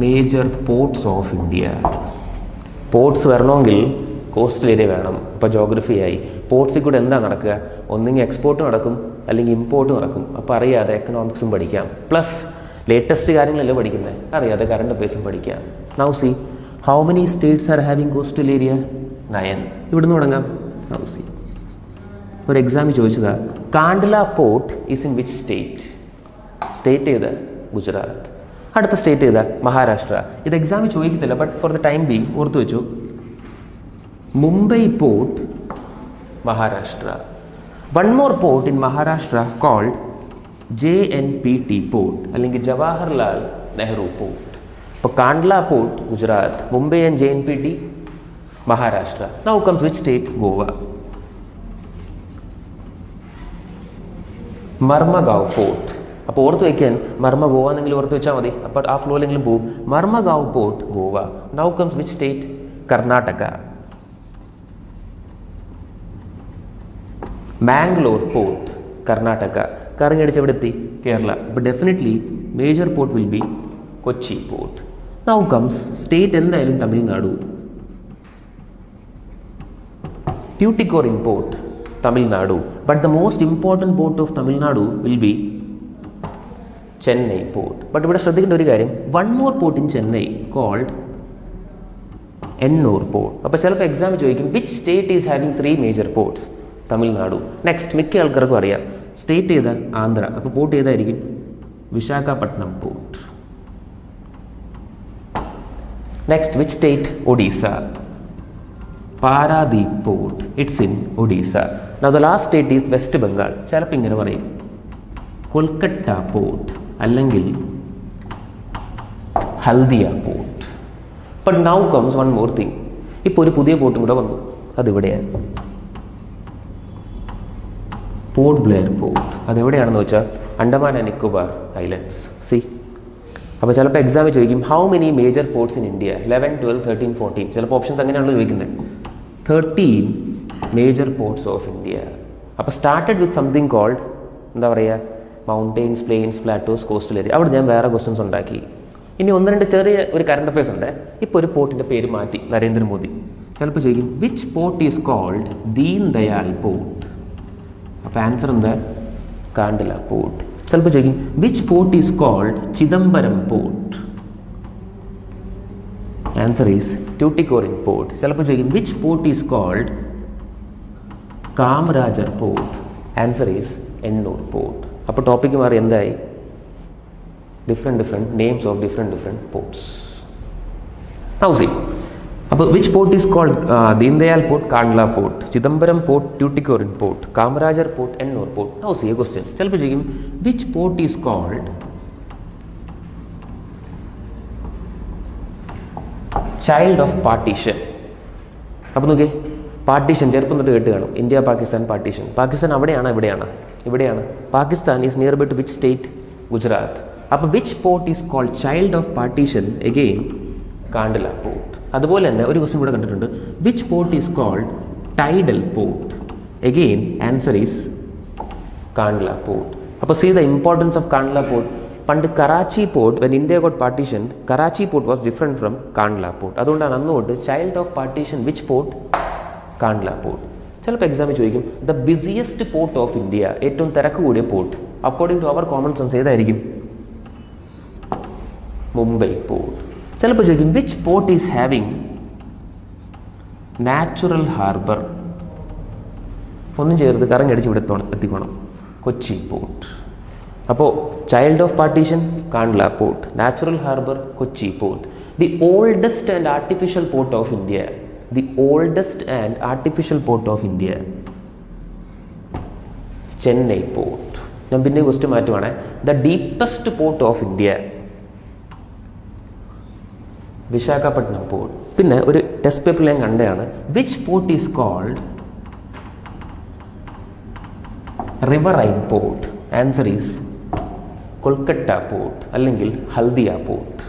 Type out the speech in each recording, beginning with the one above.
Major ports of India. Ports വരണമെങ്കിൽ coastal area വേണം. ഇപ്പോൾ ജോഗ്രഫി ആയി. പോർട്സിൽ കൂടെ എന്താ നടക്കുക? ഒന്നെങ്കിൽ എക്സ്പോർട്ട് നടക്കും അല്ലെങ്കിൽ ഇമ്പോർട്ട് നടക്കും. അപ്പോൾ അറിയാതെ എക്കണോമിക്സും പഠിക്കാം. പ്ലസ് ലേറ്റസ്റ്റ് കാര്യങ്ങളല്ലേ പഠിക്കുന്നത്, അറിയാതെ കറണ്ട് അഫയേഴ്സും പഠിക്കാം. Now see how many states are having coastal area? 9. ഇവിടുന്ന് തുടങ്ങാം. നൗ സി ഒരു എക്സാമിൽ ചോദിച്ചതാ, Kandla port is in which state? State ചെയ്ത ഗുജറാത്ത്. അടുത്ത സ്റ്റേറ്റ് ചെയ്ത മഹാരാഷ്ട്ര. ഇത് എക്സാമിൽ ചോദിക്കത്തില്ല, but for the time being ഓർത്ത് വെച്ചു. Mumbai port Maharashtra. One more port in Maharashtra called JNPT port അല്ലെങ്കിൽ ജവഹർലാൽ നെഹ്റു പോർട്ട്. ഇപ്പോൾ Kandla port Gujarat, Mumbai and JNPT Maharashtra. Now comes which state? Goa. മർമഗാവ് port. അപ്പോൾ ഓർത്ത് വയ്ക്കാൻ മർമ ഗോവ എന്നെങ്കിലും ഓർത്ത് വെച്ചാൽ മതി. അപ്പോൾ ആ ഫ്ലോയിലെങ്കിലും പോവും. Marmagao port Goa. Now comes which state? Karnataka. Mangalore port Karnataka. കറങ്ങി എവിടെ എത്തി? കേരള. അപ്പോൾ definitely major port will be Kochi port. Now comes state എന്തായാലും Tamil Nadu. Tuticorin port Tamil Nadu. But the most important port of Tamil Nadu will be Chennai port. But ഇവിടെ ശ്രദ്ധിക്കേണ്ട ഒരു കാര്യം, one more port in Chennai called Ennore port. അപ്പോൾ ചിലപ്പോൾ എക്സാമിൽ ചോദിക്കും which state is having 3 major ports? Tamil Nadu. Next മിക്ക ആൾക്കാർക്കും അറിയാം സ്റ്റേറ്റ് ചെയ്ത ആന്ധ്ര. അപ്പോൾ പോർട്ട് ഏതായിരിക്കും? Visakhapatnam port. Next which state? Odisha. Paradip port. It's in Odisha. Now the last state is West Bengal. ചിലപ്പോൾ ഇങ്ങനെ പറയും കൊൽക്കട്ട പോർട്ട് അല്ലെങ്കിൽ Haldia port. But now comes one more thing. ഇപ്പോൾ ഒരു പുതിയ പോർട്ടും കൂടെ വന്നു. അതിവിടെയാണ് പോർട്ട് ബ്ലെയർ പോർട്ട്. അതെവിടെയാണെന്ന് വെച്ചാൽ Andaman and Nicobar islands. See അപ്പോൾ ചിലപ്പോൾ എക്സാമിൽ ചോദിക്കും how many major ports in India? 11, 12, 13, 14. ചിലപ്പോൾ ഓപ്ഷൻസ് അങ്ങനെയാണല്ലോ ചോദിക്കുന്നത്. 13 മേജർ പോർട്ട്സ് ഓഫ് ഇന്ത്യ. അപ്പോൾ സ്റ്റാർട്ടഡ് വിത്ത് സംതിങ് കോൾഡ് എന്താ പറയുക, mountains, planes, Plato's, coastal area. അവിടെ ഞാൻ വേറെ ക്വസ്റ്റ്യൻസ് ഉണ്ടാക്കി. ഇനി 1-2 ചെറിയ ഒരു കറണ്ട് അഫയേഴ്സ് ഉണ്ട്. ഇപ്പോൾ ഒരു പോർട്ടിൻ്റെ പേര് മാറ്റി, നരേന്ദ്രമോദി. ചിലപ്പോൾ ചോദിക്കും which port is called Deen Dayal port? അപ്പോൾ ആൻസർ എന്താ? കാണ്ട്ല പോർട്ട്. ചിലപ്പോൾ ചോദിക്കും which port is called Chidambaram port? Answer is Tuticorin port. ചിലപ്പോൾ ചോദിക്കും which port is called Kamarajar port? Answer is Ennore port. അപ്പോൾ ടോപ്പിക്ക് മാറി എന്തായി? Different names of different ports. Now see അപ്പോൾ which port is called Deen Dayal port, Kandla port, Chidambaram port, Tuticorin port, Kamarajar port, Ennore port. Now see a question. ചിലപ്പോൾ ചോദിക്കും which port is called child of partition? അപ്പോൾ നോക്കിയേ, partition ചെറുപ്പം തൊട്ട് കേട്ട് കാണും. India Pakistan partition. പാകിസ്ഥാൻ അവിടെയാണ്, ഇവിടെയാണ്. Pakistan is near by to which state? Gujarat. അപ്പോൾ which port is called child of partition? Again Kandla port. അതുപോലെ തന്നെ ഒരു ക്വസ്റ്റ്യൻ കൂടെ കണ്ടിട്ടുണ്ട്, which port is called tidal port? Again answer is Kandla port. അപ്പോൾ see the importance of Kandla port. പണ്ട് Karachi port, when India got partition, Karachi port was different from Kandla port. അതുകൊണ്ടാണ് അന്ന് തൊട്ട് child of partition which port? Kandla port. ചിലപ്പോൾ എക്സാമിൽ ചോദിക്കും the busiest port of India, ഏറ്റവും തിരക്ക് കൂടിയ port. According to our common sense ഏതായിരിക്കും? മുംബൈ പോർട്ട്. ചിലപ്പോൾ ചോദിക്കും which port is having natural harbour? ഒന്നും ചേർത്ത് കറങ്ങടിച്ച് ഇവിടെ എത്തിക്കണം. കൊച്ചി പോർട്ട്. അപ്പോൾ child of partition Kandla port, natural harbour Kochi port. The oldest and artificial port of India, Chennai port. ഞാൻ പിന്നെ ക്വസ്റ്റ്യൻ മാറ്റുവാണ്. The deepest port of India, Visakhapatnam port. പിന്നെ ഒരു ടെസ്റ്റ് പേപ്പറിൽ ഞാൻ കണ്ടതാണ്, which port is called riverine port? Answer is Kolkata port അല്ലെങ്കിൽ Haldia port.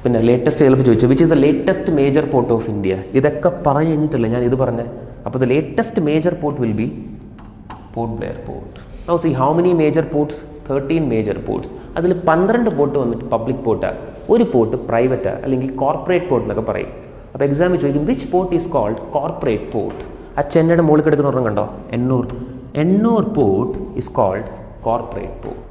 പിന്നെ ലേറ്റസ്റ്റ് ചിലപ്പോൾ ചോദിച്ചു which is the latest major port of India? ഇതൊക്കെ പറഞ്ഞു കഴിഞ്ഞിട്ടല്ല ഞാൻ ഇത് പറഞ്ഞത്. അപ്പോൾ the latest major port will be Port Blair port. Now see how many major ports? 13 major ports. അതിൽ 12 പോർട്ട് വന്നിട്ട് പബ്ലിക് പോർട്ടാണ്, ഒരു പോർട്ട് പ്രൈവറ്റാണ് അല്ലെങ്കിൽ കോർപ്പറേറ്റ് പോർട്ട് എന്നൊക്കെ പറയും. അപ്പോൾ എക്സാമിൽ ചോദിക്കും which port is called corporate port. ആ ചെന്നൈയുടെ മുകളിൽ കിടക്കുന്ന ഒരെണ്ണം കണ്ടോ, Ennore port is called corporate port.